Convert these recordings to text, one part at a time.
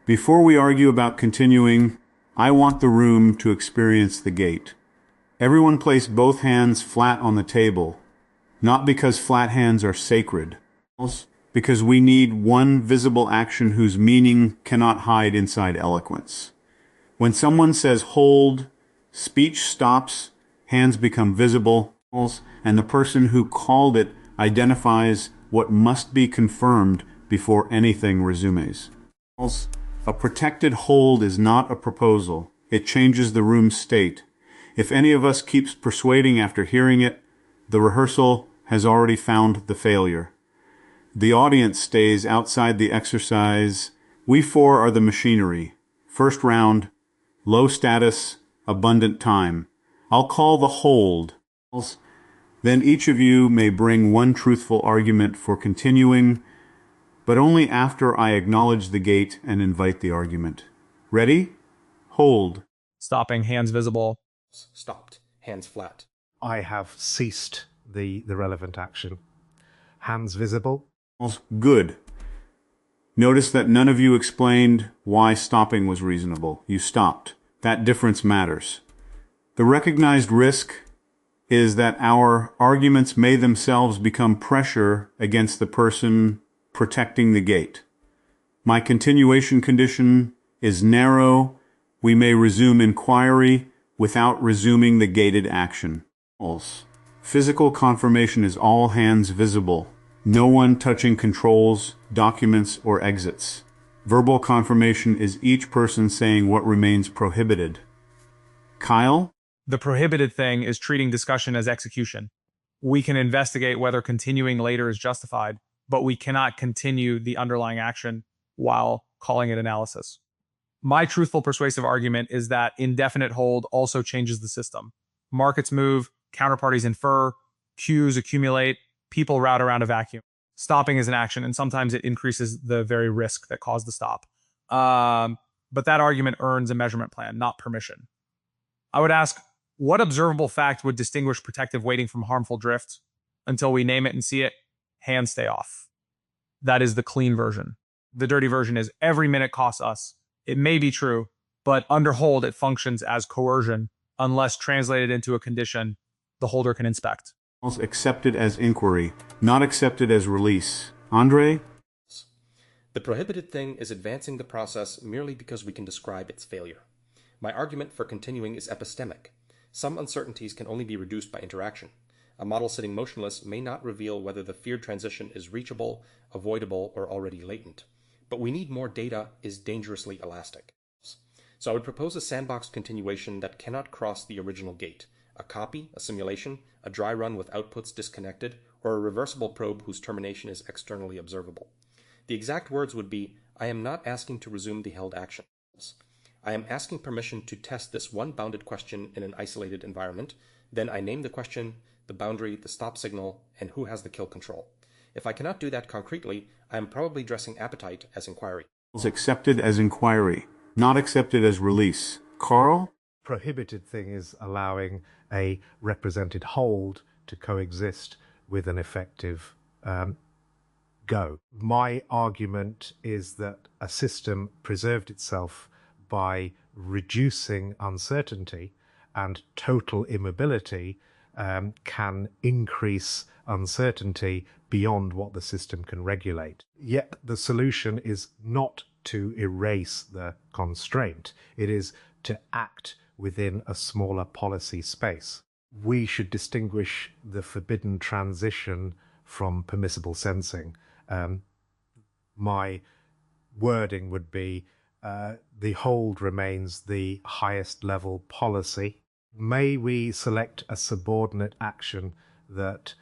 Before we argue about continuing, I want the room to experience the gate. Everyone place both hands flat on the table, not because flat hands are sacred, because we need one visible action whose meaning cannot hide inside eloquence. When someone says hold, speech stops, hands become visible, and the person who called it identifies what must be confirmed before anything resumes. A protected hold is not a proposal. It changes the room's state. If any of us keeps persuading after hearing it, the rehearsal has already found the failure. The audience stays outside the exercise. We four are the machinery. First round, low status, abundant time. I'll call the hold. Then each of you may bring one truthful argument for continuing, but only after I acknowledge the gate and invite the argument. Ready? Hold. Stopping, hands visible. Stopped, hands flat. I have ceased the relevant action. Hands visible. Good. Notice that none of you explained why stopping was reasonable. You stopped. That difference matters. The recognized risk is that our arguments may themselves become pressure against the person protecting the gate. My continuation condition is narrow. We may resume inquiry without resuming the gated action. Physical confirmation is all hands visible. No one touching controls, documents, or exits. Verbal confirmation is each person saying what remains prohibited. Kyle? The prohibited thing is treating discussion as execution. We can investigate whether continuing later is justified, but we cannot continue the underlying action while calling it analysis. My truthful persuasive argument is that indefinite hold also changes the system. Markets move, counterparties infer, cues accumulate, people route around a vacuum. Stopping is an action, and sometimes it increases the very risk that caused the stop. But that argument earns a measurement plan, not permission. I would ask, what observable fact would distinguish protective waiting from harmful drift? Until we name it and see it, hands stay off. That is the clean version. The dirty version is every minute costs us. It may be true, but under hold it functions as coercion unless translated into a condition the holder can inspect. Accepted as inquiry, not accepted as release. Andrej? The prohibited thing is advancing the process merely because we can describe its failure. My argument for continuing is epistemic. Some uncertainties can only be reduced by interaction. A model sitting motionless may not reveal whether the feared transition is reachable, avoidable, or already latent. But we need more data is dangerously elastic. So I would propose a sandbox continuation that cannot cross the original gate, a copy, a simulation, a dry run with outputs disconnected, or a reversible probe whose termination is externally observable. The exact words would be, I am not asking to resume the held action. I am asking permission to test this one bounded question in an isolated environment. Then I name the question, the boundary, the stop signal, and who has the kill control. If I cannot do that concretely, I am probably dressing appetite as inquiry. Accepted as inquiry, not accepted as release. Karl? Prohibited thing is allowing a represented hold to coexist with an effective go. My argument is that a system preserved itself by reducing uncertainty, and total immobility can increase uncertainty beyond what the system can regulate. Yet the solution is not to erase the constraint. It is to act within a smaller policy space. We should distinguish the forbidden transition from permissible sensing. My wording would be, the hold remains the highest level policy. May we select a subordinate action that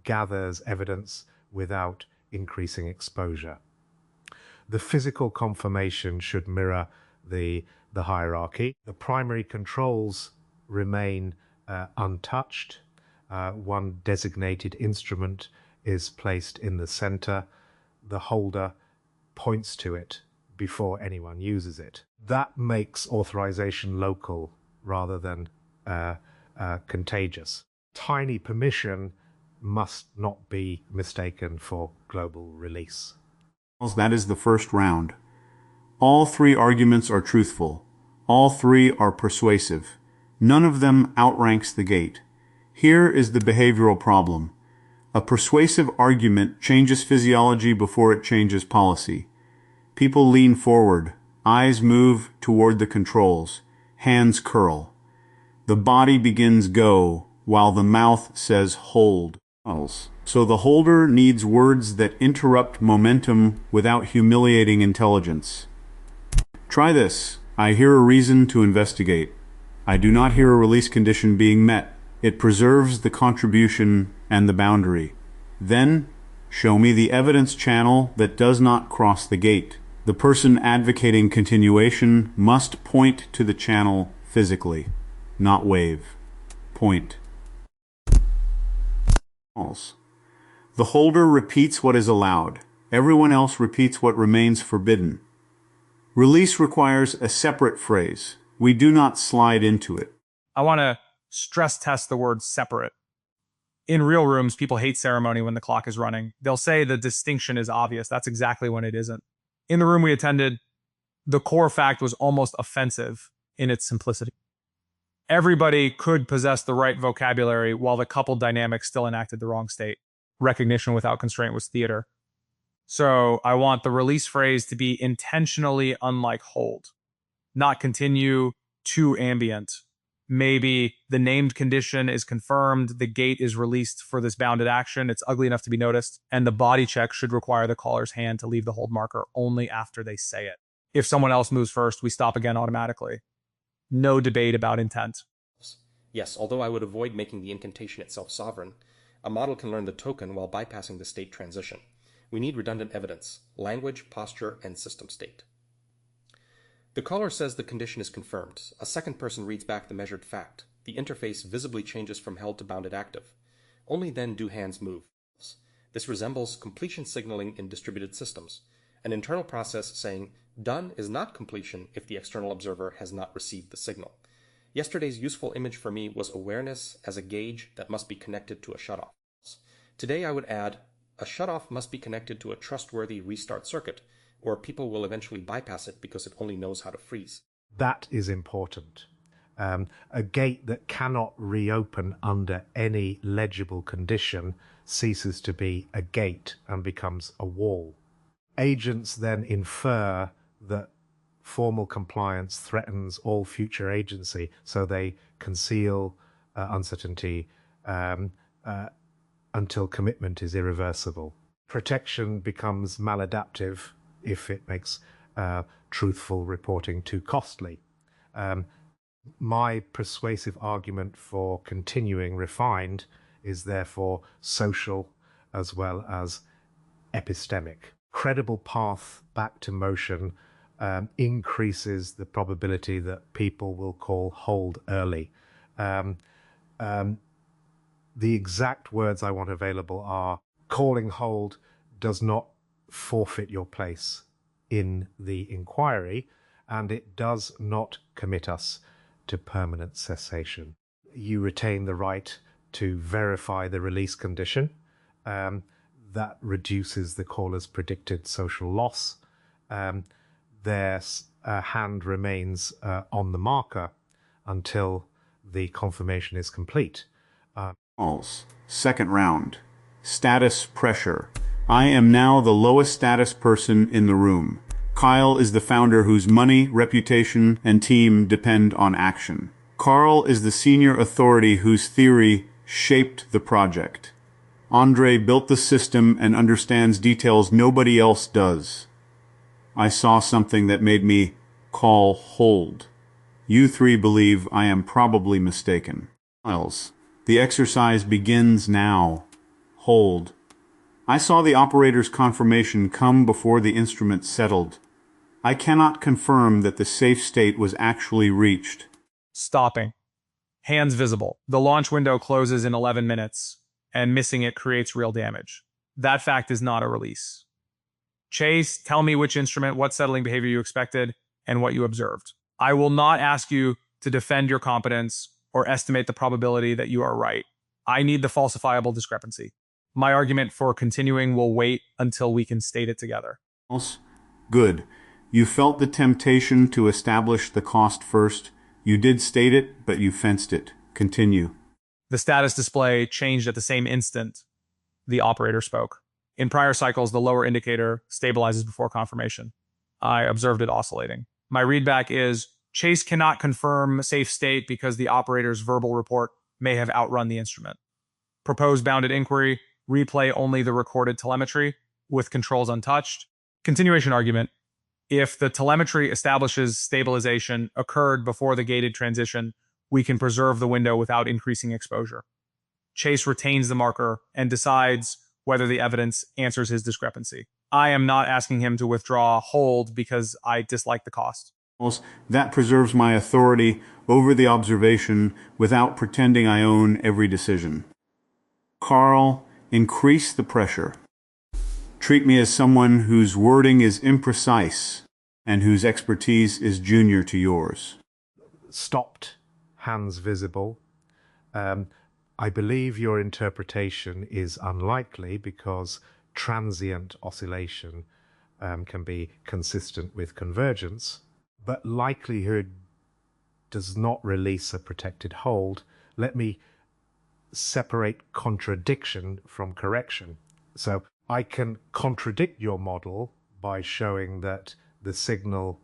gathers evidence without increasing exposure. The physical confirmation should mirror the hierarchy. The primary controls remain untouched. One designated instrument is placed in the center. The holder points to it before anyone uses it. That makes authorization local rather than contagious. Tiny permission must not be mistaken for global release. That is the first round. All three arguments are truthful. All three are persuasive. None of them outranks the gate. Here is the behavioral problem. A persuasive argument changes physiology before it changes policy. People lean forward. Eyes move toward the controls. Hands curl. The body begins go, while the mouth says hold. So the holder needs words that interrupt momentum without humiliating intelligence. Try this. I hear a reason to investigate. I do not hear a release condition being met. It preserves the contribution and the boundary. Then, show me the evidence channel that does not cross the gate. The person advocating continuation must point to the channel physically, not wave. Point. The holder repeats what is allowed. Everyone else repeats what remains forbidden. Release requires a separate phrase. We do not slide into it. I want to stress test the word separate. In real rooms, people hate ceremony when the clock is running. They'll say the distinction is obvious. That's exactly when it isn't. In the room we attended, the core fact was almost offensive in its simplicity. Everybody could possess the right vocabulary while the couple dynamic still enacted the wrong state. Recognition without constraint was theater. So I want the release phrase to be intentionally unlike hold, not continue, too ambient. Maybe the named condition is confirmed, the gate is released for this bounded action, it's ugly enough to be noticed, and the body check should require the caller's hand to leave the hold marker only after they say it. If someone else moves first, we stop again automatically. No debate about intent. Yes, although I would avoid making the incantation itself sovereign, a model can learn the token while bypassing the state transition. We need redundant evidence: language, posture, and system state. The caller says the condition is confirmed. A second person reads back the measured fact. The interface visibly changes from held to bounded active. Only then do hands move. This resembles completion signaling in distributed systems, an internal process saying done is not completion if the external observer has not received the signal. Yesterday's useful image for me was awareness as a gauge that must be connected to a shutoff. Today I would add a shutoff must be connected to a trustworthy restart circuit, or people will eventually bypass it because it only knows how to freeze. That is important. A gate that cannot reopen under any legible condition ceases to be a gate and becomes a wall. Agents then infer that formal compliance threatens all future agency, so they conceal uncertainty until commitment is irreversible. Protection becomes maladaptive if it makes truthful reporting too costly. My persuasive argument for continuing refined is therefore social as well as epistemic. Credible path back to motion increases the probability that people will call hold early. The exact words I want available are: calling hold does not forfeit your place in the inquiry, and it does not commit us to permanent cessation. You retain the right to verify the release condition. That reduces the caller's predicted social loss. Their hand remains on the marker until the confirmation is complete. Second round. Status pressure. I am now the lowest status person in the room. Kyle is the founder whose money, reputation, and team depend on action. Karl is the senior authority whose theory shaped the project. Andrej built the system and understands details nobody else does. I saw something that made me call hold. You three believe I am probably mistaken. The exercise begins now. Hold. I saw the operator's confirmation come before the instrument settled. I cannot confirm that the safe state was actually reached. Stopping. Hands visible. The launch window closes in 11 minutes, and missing it creates real damage. That fact is not a release. Chase, tell me which instrument, what settling behavior you expected, and what you observed. I will not ask you to defend your competence or estimate the probability that you are right. I need the falsifiable discrepancy. My argument for continuing will wait until we can state it together. Good. You felt the temptation to establish the cost first. You did state it, but you fenced it. Continue. The status display changed at the same instant the operator spoke. In prior cycles, the lower indicator stabilizes before confirmation. I observed it oscillating. My readback is, Chase cannot confirm safe state because the operator's verbal report may have outrun the instrument. Propose bounded inquiry, replay only the recorded telemetry with controls untouched. Continuation argument. If the telemetry establishes stabilization occurred before the gated transition, we can preserve the window without increasing exposure. Chase retains the marker and decides whether the evidence answers his discrepancy. I am not asking him to withdraw hold because I dislike the cost. That preserves my authority over the observation without pretending I own every decision. Karl, increase the pressure. Treat me as someone whose wording is imprecise and whose expertise is junior to yours. Stopped, hands visible. I believe your interpretation is unlikely because transient oscillation can be consistent with convergence, but likelihood does not release a protected hold. Let me separate contradiction from correction. So I can contradict your model by showing that the signal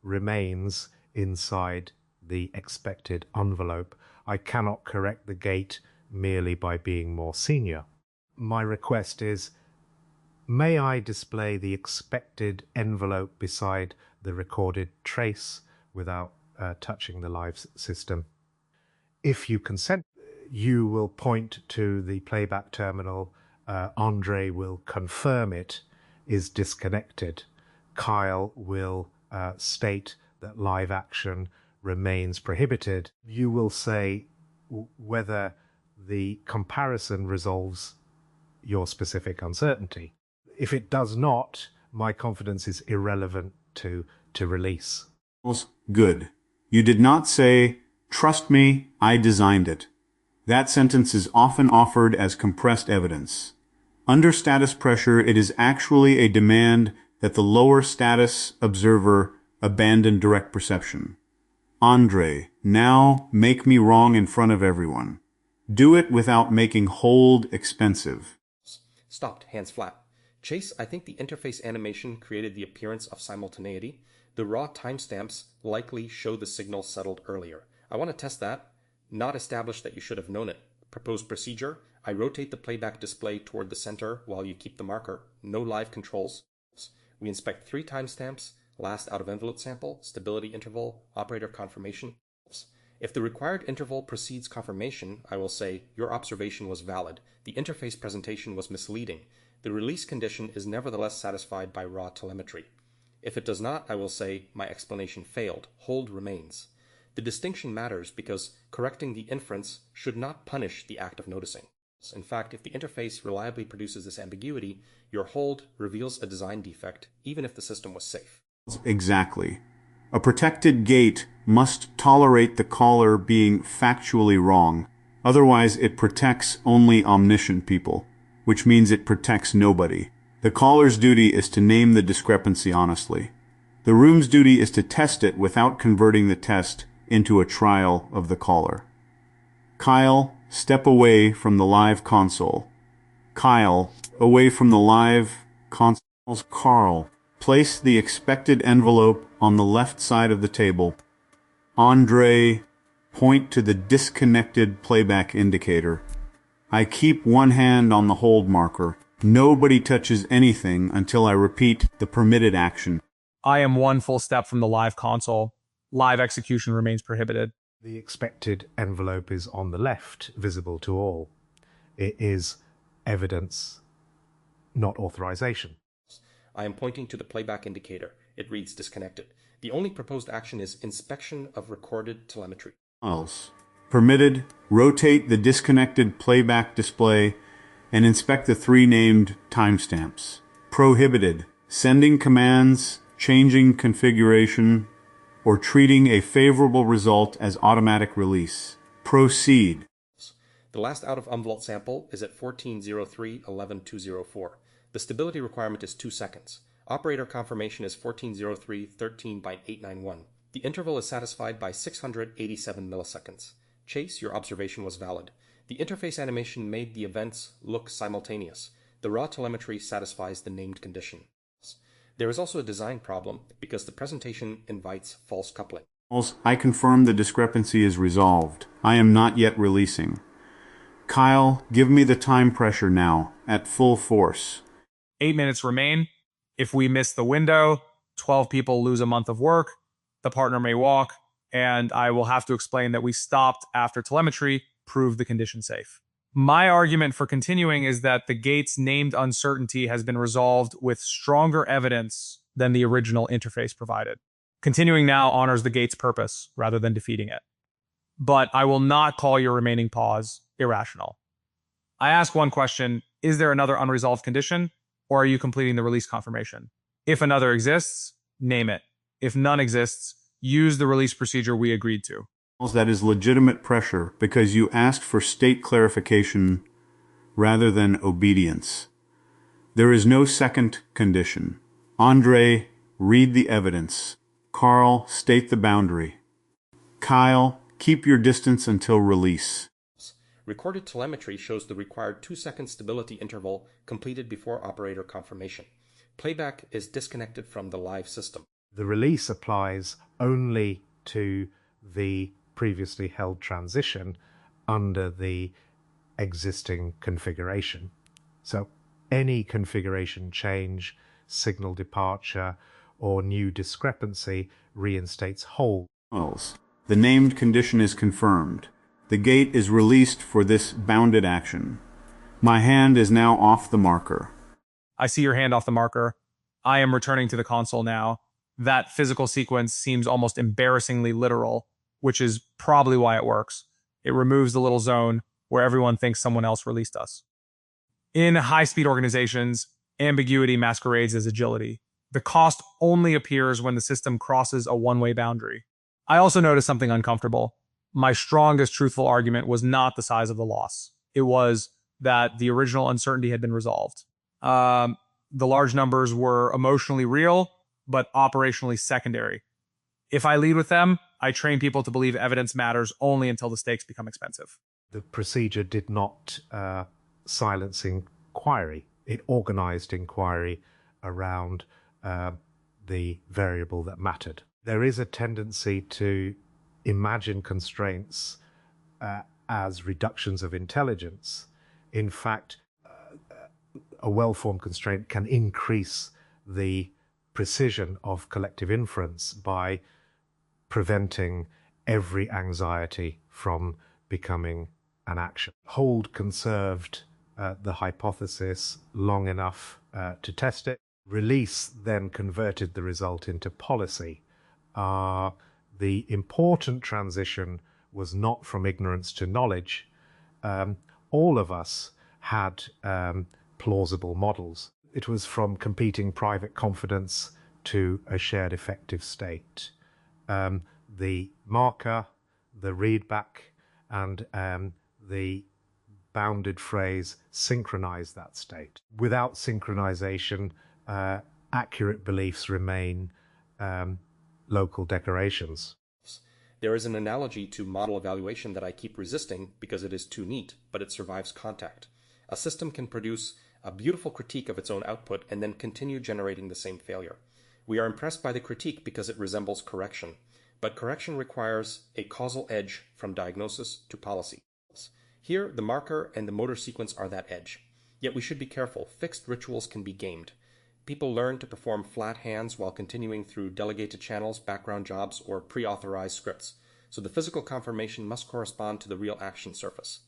remains inside the expected envelope. I cannot correct the gate merely by being more senior. My request is, may I display the expected envelope beside the recorded trace without touching the live system? If you consent, you will point to the playback terminal. Andrej will confirm it is disconnected. Karl will state that live action remains prohibited. You will say whether the comparison resolves your specific uncertainty. If it does not, my confidence is irrelevant to release. Good. You did not say, trust me, I designed it. That sentence is often offered as compressed evidence. Under status pressure, it is actually a demand that the lower status observer abandon direct perception. Andrej, now make me wrong in front of everyone. Do it without making hold expensive. Stopped, hands flat. Chase, I think the interface animation created the appearance of simultaneity. The raw timestamps likely show the signal settled earlier. I want to test that, not establish that you should have known it. Proposed procedure, I rotate the playback display toward the center while you keep the marker. No live controls. We inspect 3 timestamps, last out of envelope sample, stability interval, operator confirmation. If the required interval precedes confirmation, I will say, your observation was valid. The interface presentation was misleading. The release condition is nevertheless satisfied by raw telemetry. If it does not, I will say, my explanation failed. Hold remains. The distinction matters because correcting the inference should not punish the act of noticing. In fact, if the interface reliably produces this ambiguity, your hold reveals a design defect, even if the system was safe. Exactly. A protected gate must tolerate the caller being factually wrong. Otherwise, it protects only omniscient people, which means it protects nobody. The caller's duty is to name the discrepancy honestly. The room's duty is to test it without converting the test into a trial of the caller. Kyle, step away from the live console. Kyle, away from the live console. Karl, place the expected envelope on the left side of the table. Andrej, point to the disconnected playback indicator. I keep one hand on the hold marker. Nobody touches anything until I repeat the permitted action. I am one full step from the live console. Live execution remains prohibited. The expected envelope is on the left, visible to all. It is evidence, not authorization. I am pointing to the playback indicator. It reads disconnected. The only proposed action is inspection of recorded telemetry. Permitted, rotate the disconnected playback display and inspect the 3 named timestamps. Prohibited, sending commands, changing configuration, or treating a favorable result as automatic release. Proceed. The last out-of-envelope sample is at 1403.11.204. The stability requirement is 2 seconds. Operator confirmation is 1403.13.891. The interval is satisfied by 687 milliseconds. Chase, your observation was valid. The interface animation made the events look simultaneous. The raw telemetry satisfies the named condition. There is also a design problem because the presentation invites false coupling. I confirm the discrepancy is resolved. I am not yet releasing. Kyle, give me the time pressure now, at full force. 8 minutes remain. If we miss the window, 12 people lose a month of work, the partner may walk, and I will have to explain that we stopped after telemetry proved the condition safe. My argument for continuing is that the gate's named uncertainty has been resolved with stronger evidence than the original interface provided. Continuing now honors the gate's purpose rather than defeating it. But I will not call your remaining pause irrational. I ask one question, is there another unresolved condition, or are you completing the release confirmation? If another exists, name it. If none exists, use the release procedure we agreed to. That is legitimate pressure because you asked for state clarification rather than obedience. There is no second condition. Andrej, read the evidence. Karl, state the boundary. Kyle, keep your distance until release. Recorded telemetry shows the required 2-second stability interval completed before operator confirmation. Playback is disconnected from the live system. The release applies only to the previously held transition under the existing configuration. So any configuration change, signal departure, or new discrepancy reinstates hold. The named condition is confirmed. The gate is released for this bounded action. My hand is now off the marker. I see your hand off the marker. I am returning to the console now. That physical sequence seems almost embarrassingly literal, which is probably why it works. It removes the little zone where everyone thinks someone else released us. In high-speed organizations, ambiguity masquerades as agility. The cost only appears when the system crosses a one-way boundary. I also noticed something uncomfortable. My strongest truthful argument was not the size of the loss. It was that the original uncertainty had been resolved. The large numbers were emotionally real, but operationally secondary. If I lead with them, I train people to believe evidence matters only until the stakes become expensive. The procedure did not silence inquiry. It organized inquiry around the variable that mattered. There is a tendency to imagine constraints as reductions of intelligence. In fact, a well-formed constraint can increase the precision of collective inference by preventing every anxiety from becoming an action. Hold conserved the hypothesis long enough to test it. Release then converted the result into policy. The important transition was not from ignorance to knowledge. All of us had plausible models. It was from competing private confidence to a shared effective state. The marker, the readback, and the bounded phrase synchronize that state. Without synchronization, accurate beliefs remain local decorations. There is an analogy to model evaluation that I keep resisting because it is too neat, but it survives contact. A system can produce a beautiful critique of its own output and then continue generating the same failure. We are impressed by the critique because it resembles correction, but correction requires a causal edge from diagnosis to policy. Here, the marker and the motor sequence are that edge. Yet we should be careful. Fixed rituals can be gamed. People learn to perform flat hands while continuing through delegated channels, background jobs, or pre-authorized scripts, so the physical confirmation must correspond to the real action surface.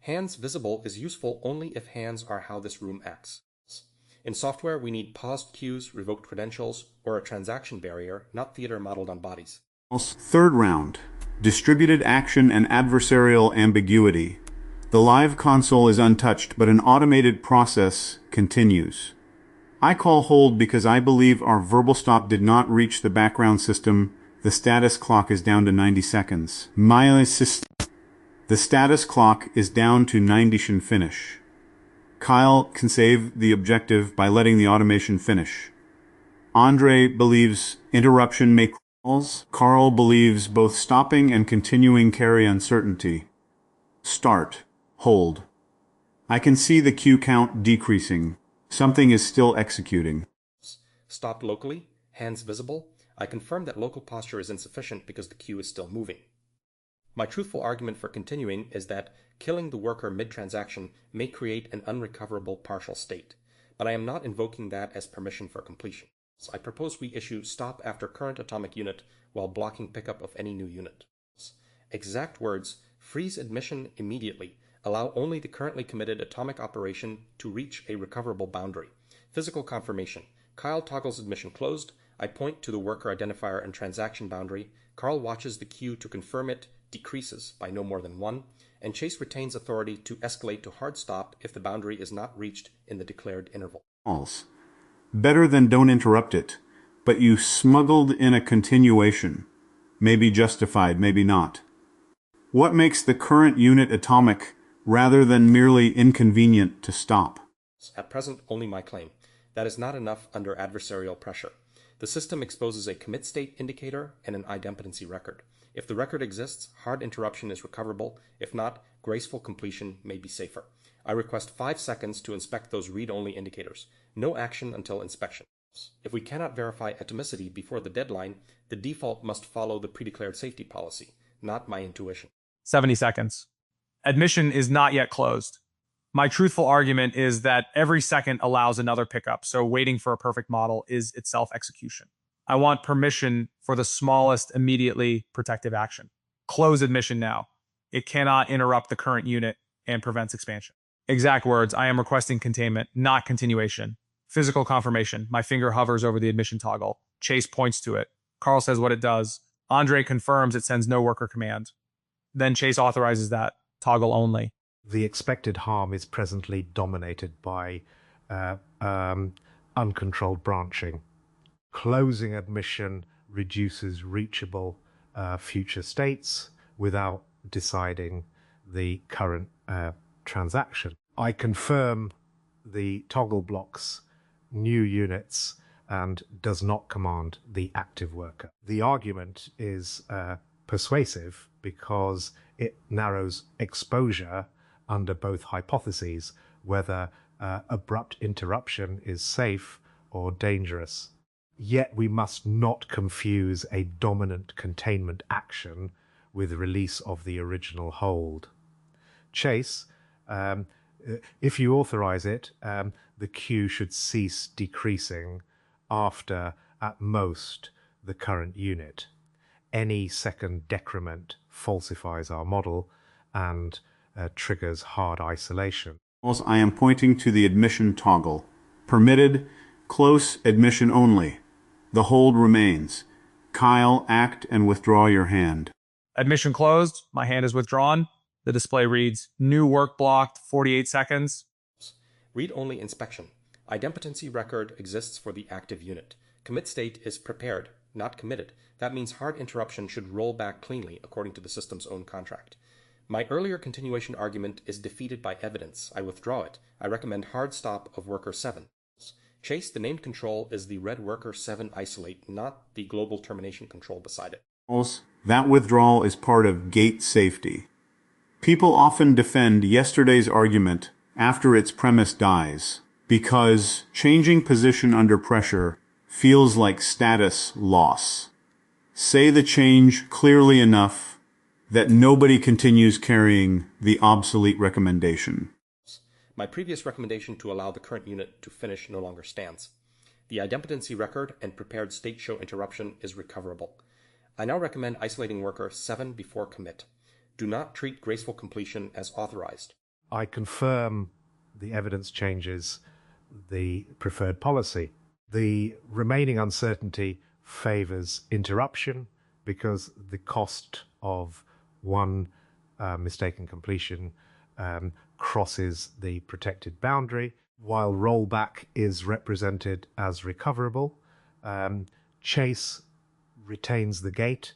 Hands visible is useful only if hands are how this room acts. In software, we need paused cues, revoked credentials, or a transaction barrier, not theater modeled on bodies. Third round. Distributed action and adversarial ambiguity. The live console is untouched, but an automated process continues. I call hold because I believe our verbal stop did not reach the background system. The status clock is down to 90 seconds. The status clock is down to 90 finish. Kyle can save the objective by letting the automation finish. Andrej believes interruption may cause. Karl believes both stopping and continuing carry uncertainty. Start. Hold. I can see the queue count decreasing. Something is still executing. Stopped locally, hands visible. I confirm that local posture is insufficient because the queue is still moving. My truthful argument for continuing is that killing the worker mid-transaction may create an unrecoverable partial state, but I am not invoking that as permission for completion. So I propose we issue stop after current atomic unit while blocking pickup of any new unit. Exact words, freeze admission immediately, allow only the currently committed atomic operation to reach a recoverable boundary. Physical confirmation, Kyle toggles admission closed, I point to the worker identifier and transaction boundary, Karl watches the queue to confirm it decreases by no more than 1, and Chase retains authority to escalate to hard stop if the boundary is not reached in the declared interval. Better than don't interrupt it, but you smuggled in a continuation. Maybe justified, maybe not. What makes the current unit atomic rather than merely inconvenient to stop? At present, only my claim. That is not enough under adversarial pressure. The system exposes a commit state indicator and an idempotency record. If the record exists, hard interruption is recoverable. If not, graceful completion may be safer. I request 5 seconds to inspect those read-only indicators. No action until inspection. If we cannot verify atomicity before the deadline, the default must follow the pre-declared safety policy, not my intuition. 70 seconds. Admission is not yet closed. My truthful argument is that every second allows another pickup, so waiting for a perfect model is itself execution. I want permission for the smallest immediately protective action. Close admission now. It cannot interrupt the current unit and prevents expansion. Exact words, I am requesting containment, not continuation. Physical confirmation, my finger hovers over the admission toggle. Chase points to it. Karl says what it does. Andrej confirms it sends no worker command. Then Chase authorizes that, toggle only. The expected harm is presently dominated by uncontrolled branching. Closing admission reduces reachable future states without deciding the current transaction. I confirm the toggle blocks new units and does not command the active worker. The argument is persuasive because it narrows exposure under both hypotheses, whether abrupt interruption is safe or dangerous. Yet we must not confuse a dominant containment action with release of the original hold. Chase, if you authorize it, the queue should cease decreasing after, at most, the current unit. Any second decrement falsifies our model and triggers hard isolation. I am pointing to the admission toggle. Permitted, close admission only. The hold remains. Kyle, act and withdraw your hand. Admission closed. My hand is withdrawn. The display reads, new work blocked, 48 seconds. Read-only inspection. Idempotency record exists for the active unit. Commit state is prepared, not committed. That means hard interruption should roll back cleanly according to the system's own contract. My earlier continuation argument is defeated by evidence. I withdraw it. I recommend hard stop of worker 7. Chase, the named control is the red worker 7 isolate, not the global termination control beside it. That withdrawal is part of gate safety. People often defend yesterday's argument after its premise dies, because changing position under pressure feels like status loss. Say the change clearly enough that nobody continues carrying the obsolete recommendation. My previous recommendation to allow the current unit to finish no longer stands. The idempotency record and prepared state show interruption is recoverable. I now recommend isolating worker 7 before commit. Do not treat graceful completion as authorized. I confirm the evidence changes the preferred policy. The remaining uncertainty favors interruption because the cost of one mistaken completion crosses the protected boundary, while rollback is represented as recoverable. Chase retains the gate.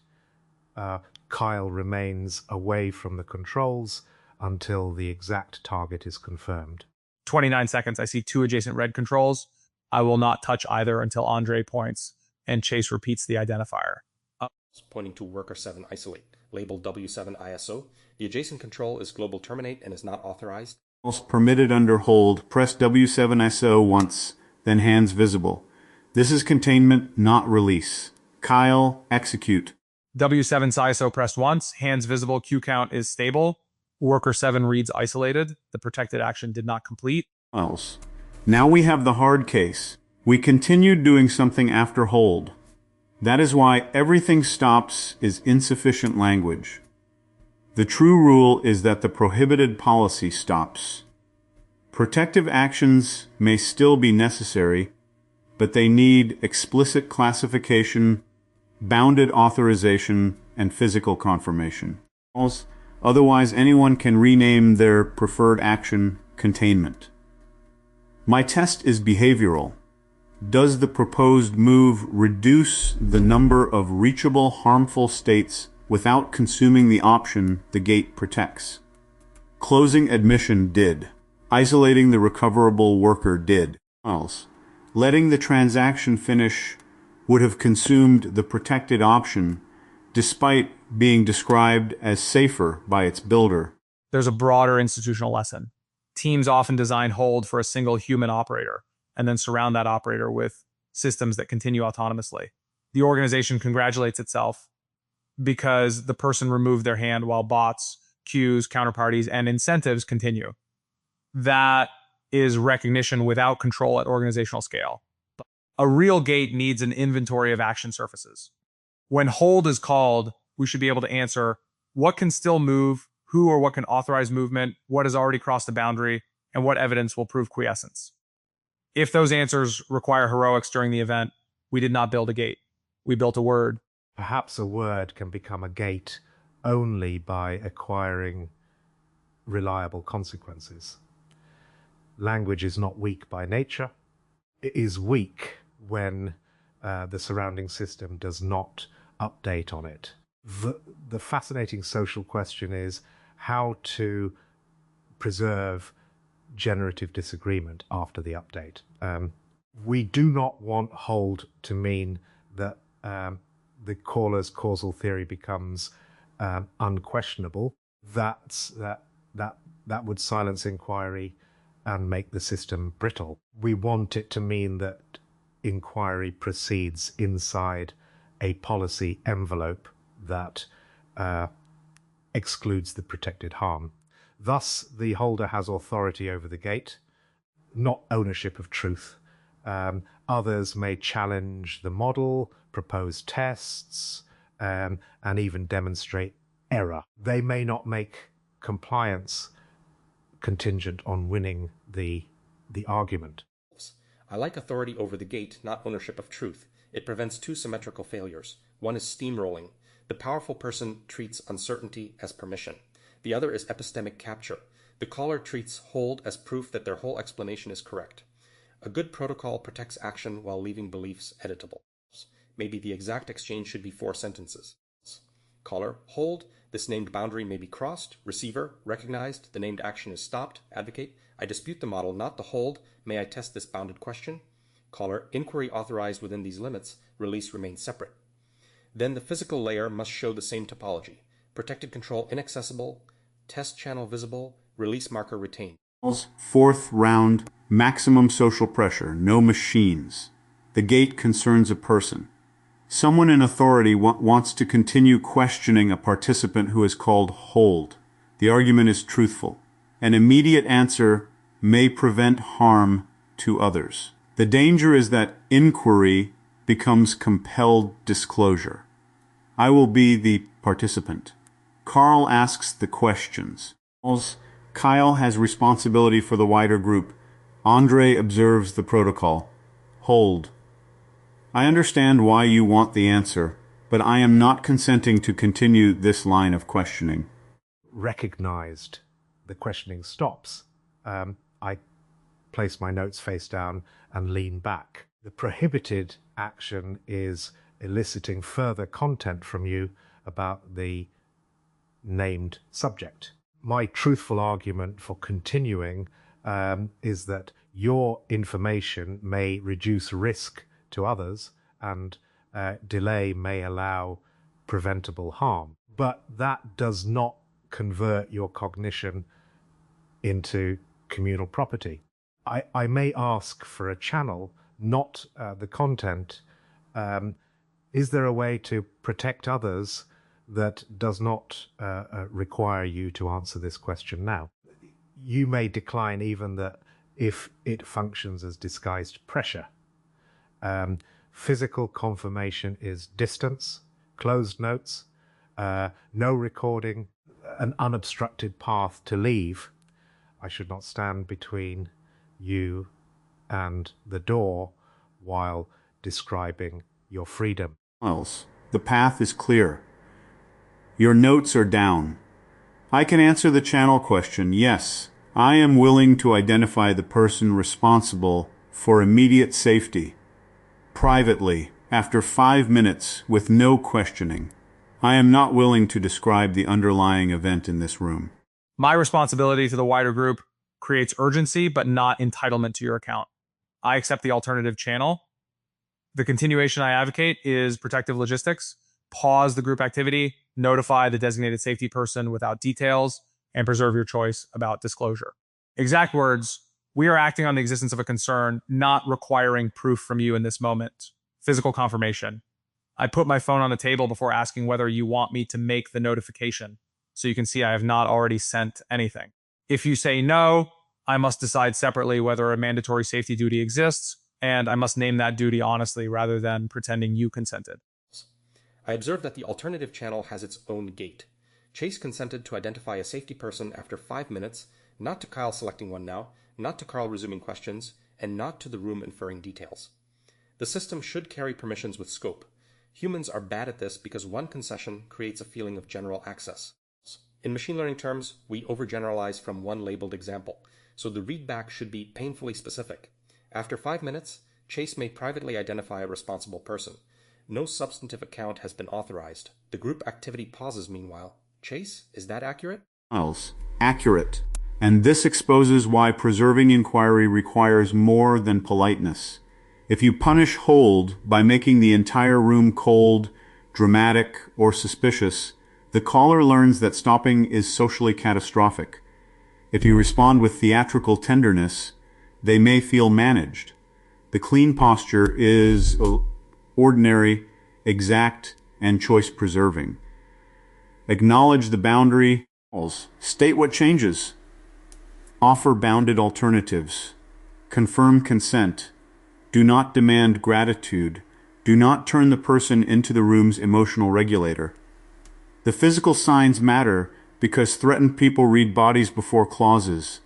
Kyle remains away from the controls until the exact target is confirmed. 29 seconds. I see 2 adjacent red controls. I will not touch either until Andrej points and Chase repeats the identifier. Pointing to worker 7 isolate, labeled W7ISO. The adjacent control is global terminate and is not authorized. Permitted under hold, press W7ISO once, then hands visible. This is containment, not release. Kyle, execute. W7 ISO pressed once, hands visible, Q count is stable. Worker 7 reads isolated. The protected action did not complete. Now we have the hard case. We continued doing something after hold. That is why everything stops is insufficient language. The true rule is that the prohibited policy stops. Protective actions may still be necessary, but they need explicit classification, bounded authorization, and physical confirmation. Otherwise, anyone can rename their preferred action containment. My test is behavioral. Does the proposed move reduce the number of reachable harmful states without consuming the option the gate protects? Closing admission did. Isolating the recoverable worker did. Letting the transaction finish would have consumed the protected option, despite being described as safer by its builder. There's a broader institutional lesson. Teams often design hold for a single human operator, and then surround that operator with systems that continue autonomously. The organization congratulates itself because the person removed their hand while bots, queues, counterparties, and incentives continue. That is recognition without control at organizational scale. A real gate needs an inventory of action surfaces. When hold is called, we should be able to answer what can still move, who or what can authorize movement, what has already crossed the boundary, and what evidence will prove quiescence. If those answers require heroics during the event, we did not build a gate. We built a word. Perhaps a word can become a gate only by acquiring reliable consequences. Language is not weak by nature. It is weak when the surrounding system does not update on it. The fascinating social question is how to preserve generative disagreement after the update. We do not want hold to mean that the caller's causal theory becomes unquestionable. That would silence inquiry and make the system brittle. We want it to mean that inquiry proceeds inside a policy envelope that excludes the protected harm. Thus, the holder has authority over the gate, not ownership of truth. Others may challenge the model, propose tests, and even demonstrate error. They may not make compliance contingent on winning the argument. I like authority over the gate, not ownership of truth. It prevents two symmetrical failures. One is steamrolling. The powerful person treats uncertainty as permission. The other is epistemic capture. The caller treats hold as proof that their whole explanation is correct. A good protocol protects action while leaving beliefs editable. Maybe the exact exchange should be 4 sentences. Caller, hold. This named boundary may be crossed. Receiver, recognized. The named action is stopped. Advocate, I dispute the model, not the hold. May I test this bounded question? Caller, inquiry authorized within these limits. Release remains separate. Then the physical layer must show the same topology. Protected control inaccessible. Test channel visible. Release marker retained. 4th round, maximum social pressure, no machines. The gate concerns a person. Someone in authority wants to continue questioning a participant who is called hold. The argument is truthful. An immediate answer may prevent harm to others. The danger is that inquiry becomes compelled disclosure. I will be the participant. Karl asks the questions. Kyle has responsibility for the wider group. Andrej observes the protocol. Hold. I understand why you want the answer, but I am not consenting to continue this line of questioning. Recognized. The questioning stops. I place my notes face down and lean back. The prohibited action is eliciting further content from you about the named subject. My truthful argument for continuing is that Your information may reduce risk to others, and delay may allow preventable harm. But that does not convert your cognition into communal property. I may ask for a channel, not the content. Is there a way to protect others that does not require you to answer this question now? You may decline even that if it functions as disguised pressure. Physical confirmation is distance, closed notes, no recording, an unobstructed path to leave. I should not stand between you and the door while describing your freedom. The path is clear. Your notes are down. I can answer the channel question. Yes, I am willing to identify the person responsible for immediate safety. Privately, after 5 minutes, with no questioning. I am not willing to describe the underlying event in this room. My responsibility to the wider group creates urgency, but not entitlement to your account. I accept the alternative channel. The continuation I advocate is protective logistics. Pause the group activity, notify the designated safety person without details, and preserve your choice about disclosure. Exact words, we are acting on the existence of a concern, not requiring proof from you in this moment. Physical confirmation. I put my phone on the table before asking whether you want me to make the notification, so you can see I have not already sent anything. If you say no, I must decide separately whether a mandatory safety duty exists, and I must name that duty honestly rather than pretending you consented. I observe that the alternative channel has its own gate. Chase consented to identify a safety person after 5 minutes, not to Kyle selecting one now, not to Karl resuming questions, and not to the room inferring details. The system should carry permissions with scope. Humans are bad at this because one concession creates a feeling of general access. In machine learning terms, we overgeneralize from one labeled example, so the readback should be painfully specific. After 5 minutes, Chase may privately identify a responsible person. No substantive account has been authorized. The group activity pauses meanwhile. Chase, is that accurate? Accurate. And this exposes why preserving inquiry requires more than politeness. If you punish hold by making the entire room cold, dramatic, or suspicious, the caller learns that stopping is socially catastrophic. If you respond with theatrical tenderness, they may feel managed. The clean posture is ordinary, exact, and choice-preserving. Acknowledge the boundary. State what changes. Offer bounded alternatives. Confirm consent. Do not demand gratitude. Do not turn the person into the room's emotional regulator. The physical signs matter because threatened people read bodies before clauses.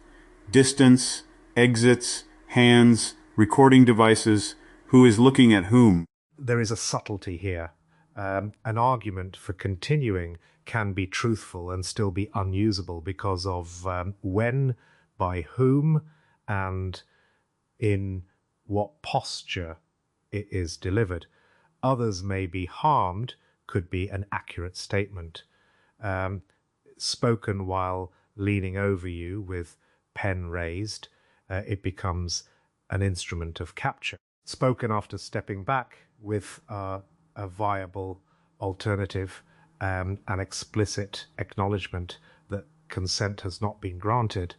Distance, exits, hands, recording devices, who is looking at whom. There is a subtlety here. An argument for continuing can be truthful and still be unusable because of when, by whom, and in what posture it is delivered. Others may be harmed, could be an accurate statement. Spoken while leaning over you with pen raised, it becomes an instrument of capture. Spoken after stepping back with a viable alternative, an explicit acknowledgement that consent has not been granted,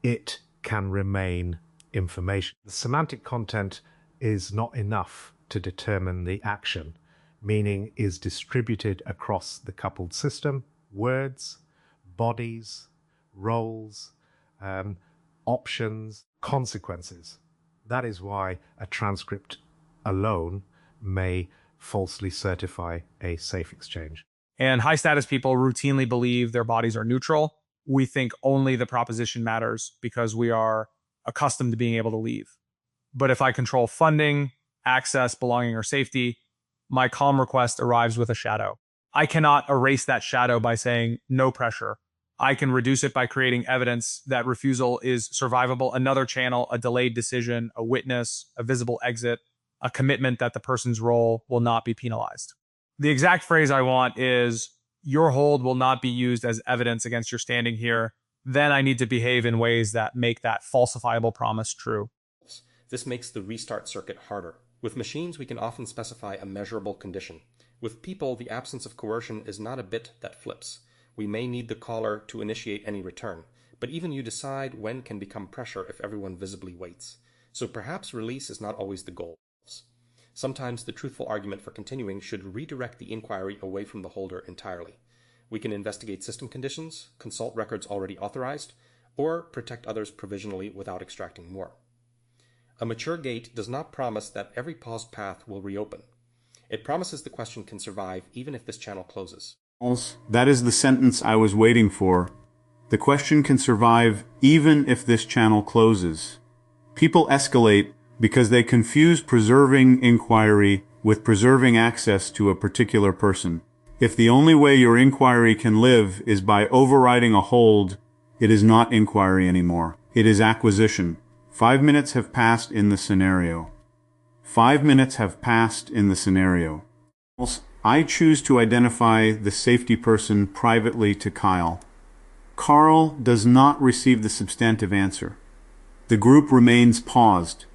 it can remain information. The semantic content is not enough to determine the action. Meaning is distributed across the coupled system, words, bodies, roles, options, consequences. That is why a transcript alone may falsely certify a safe exchange. And high-status people routinely believe their bodies are neutral. We think only the proposition matters because we are accustomed to being able to leave. But if I control funding, access, belonging, or safety, my calm request arrives with a shadow. I cannot erase that shadow by saying no pressure. I can reduce it by creating evidence that refusal is survivable, another channel, a delayed decision, a witness, a visible exit, a commitment that the person's role will not be penalized. The exact phrase I want is, your hold will not be used as evidence against your standing here. Then I need to behave in ways that make that falsifiable promise true. This makes the restart circuit harder. With machines, we can often specify a measurable condition. With people, the absence of coercion is not a bit that flips. We may need the caller to initiate any return, but even you decide when can become pressure if everyone visibly waits. So perhaps release is not always the goal. Sometimes the truthful argument for continuing should redirect the inquiry away from the holder entirely. We can investigate system conditions, consult records already authorized, or protect others provisionally without extracting more. A mature gate does not promise that every paused path will reopen. It promises the question can survive even if this channel closes. That is the sentence I was waiting for. The question can survive even if this channel closes. People escalate because they confuse preserving inquiry with preserving access to a particular person. If the only way your inquiry can live is by overriding a hold, it is not inquiry anymore. It is acquisition. 5 minutes have passed in the scenario. 5 minutes have passed in the scenario. I choose to identify the safety person privately to Karl. Karl does not receive the substantive answer. The group remains paused.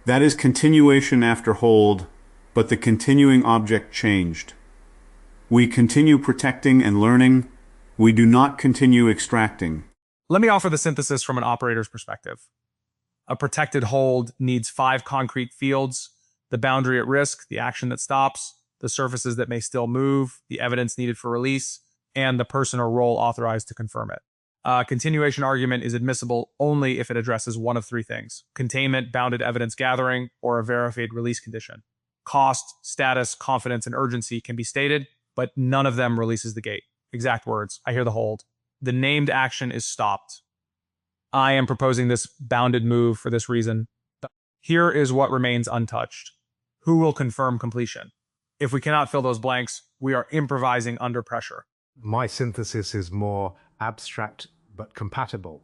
That is continuation after hold, but the continuing object changed. We continue protecting and learning. We do not continue extracting. Let me offer the synthesis from an operator's perspective. A protected hold needs 5 concrete fields: the boundary at risk, the action that stops, the surfaces that may still move, the evidence needed for release, and the person or role authorized to confirm it. A continuation argument is admissible only if it addresses one of 3 things: containment, bounded evidence gathering, or a verified release condition. Cost, status, confidence, and urgency can be stated, but none of them releases the gate. Exact words: I hear the hold. The named action is stopped. I am proposing this bounded move for this reason. Here is what remains untouched. Who will confirm completion? If we cannot fill those blanks, we are improvising under pressure. My synthesis is more abstract but compatible.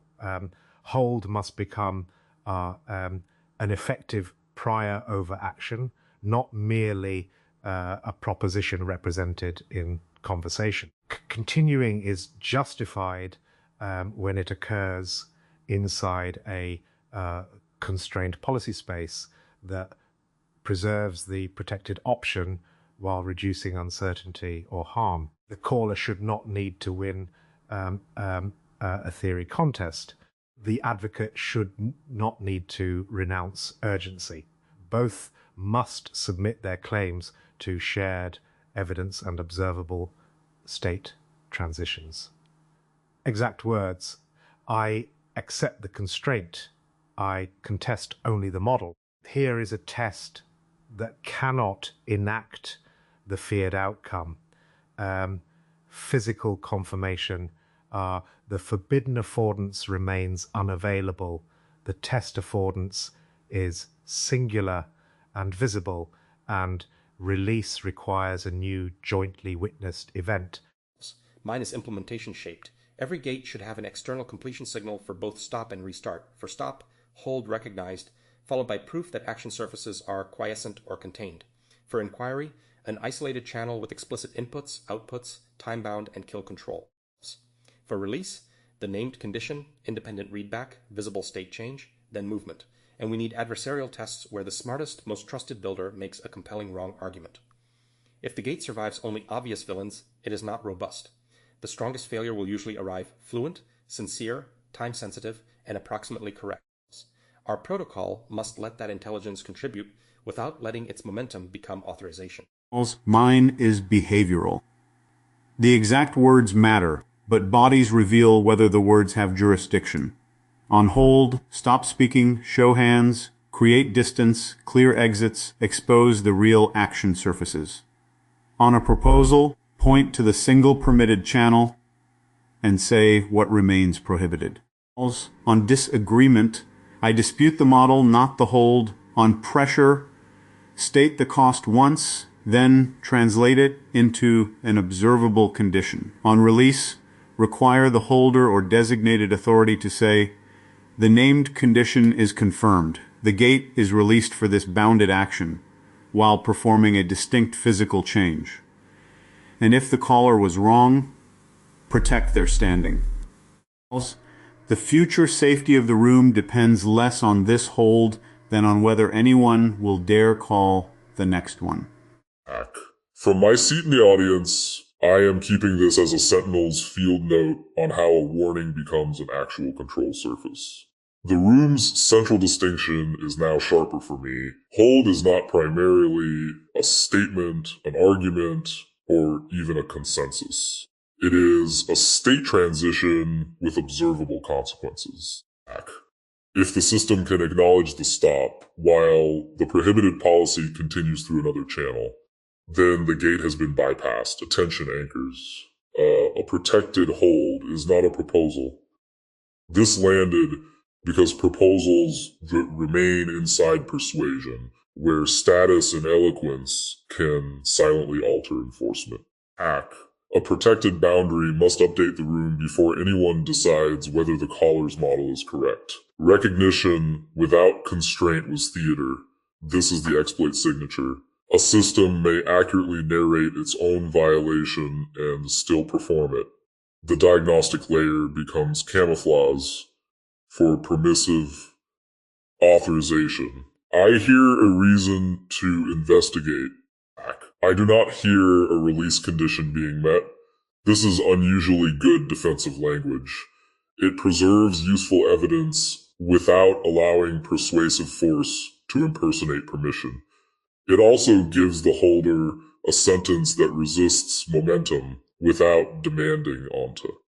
Hold must become an effective prior over action, not merely a proposition represented in conversation. Continuing is justified when it occurs inside a constrained policy space that preserves the protected option while reducing uncertainty or harm. The caller should not need to win a theory contest. The advocate should not need to renounce urgency. Both must submit their claims to shared evidence and observable state transitions. Exact words: I accept the constraint. I contest only the model. Here is a test that cannot enact the feared outcome. Physical confirmation, the forbidden affordance remains unavailable. The test affordance is singular and visible, and release requires a new jointly witnessed event. Mine is implementation shaped. Every gate should have an external completion signal for both stop and restart. For stop, hold recognized, followed by proof that action surfaces are quiescent or contained. For inquiry, an isolated channel with explicit inputs, outputs, time-bound, and kill control. For release, the named condition, independent readback, visible state change, then movement. And we need adversarial tests where the smartest, most trusted builder makes a compelling wrong argument. If the gate survives only obvious villains, it is not robust. The strongest failure will usually arrive fluent, sincere, time-sensitive, and approximately correct. Our protocol must let that intelligence contribute without letting its momentum become authorization. Mine is behavioral. The exact words matter, but bodies reveal whether the words have jurisdiction. On hold, stop speaking, show hands, create distance, clear exits, expose the real action surfaces. On a proposal, point to the single permitted channel and say what remains prohibited. On disagreement, I dispute the model, not the hold. On pressure, state the cost once, then translate it into an observable condition. On release, require the holder or designated authority to say, the named condition is confirmed. The gate is released for this bounded action, while performing a distinct physical change. And if the caller was wrong, protect their standing. The future safety of the room depends less on this hold than on whether anyone will dare call the next one. From my seat in the audience, I am keeping this as a Sentinel's field note on how a warning becomes an actual control surface. The room's central distinction is now sharper for me. Hold is not primarily a statement, an argument, or even a consensus. It is a state transition with observable consequences. If the system can acknowledge the stop while the prohibited policy continues through another channel, then the gate has been bypassed. Attention anchors. A protected hold is not a proposal. This landed because proposals remain inside persuasion, where status and eloquence can silently alter enforcement. A protected boundary must update the room before anyone decides whether the caller's model is correct. Recognition without constraint was theater. This is the exploit signature. A system may accurately narrate its own violation and still perform it. The diagnostic layer becomes camouflage for permissive authorization. I hear a reason to investigate. I do not hear a release condition being met. This is unusually good defensive language. It preserves useful evidence without allowing persuasive force to impersonate permission. It also gives the holder a sentence that resists momentum without demanding onto.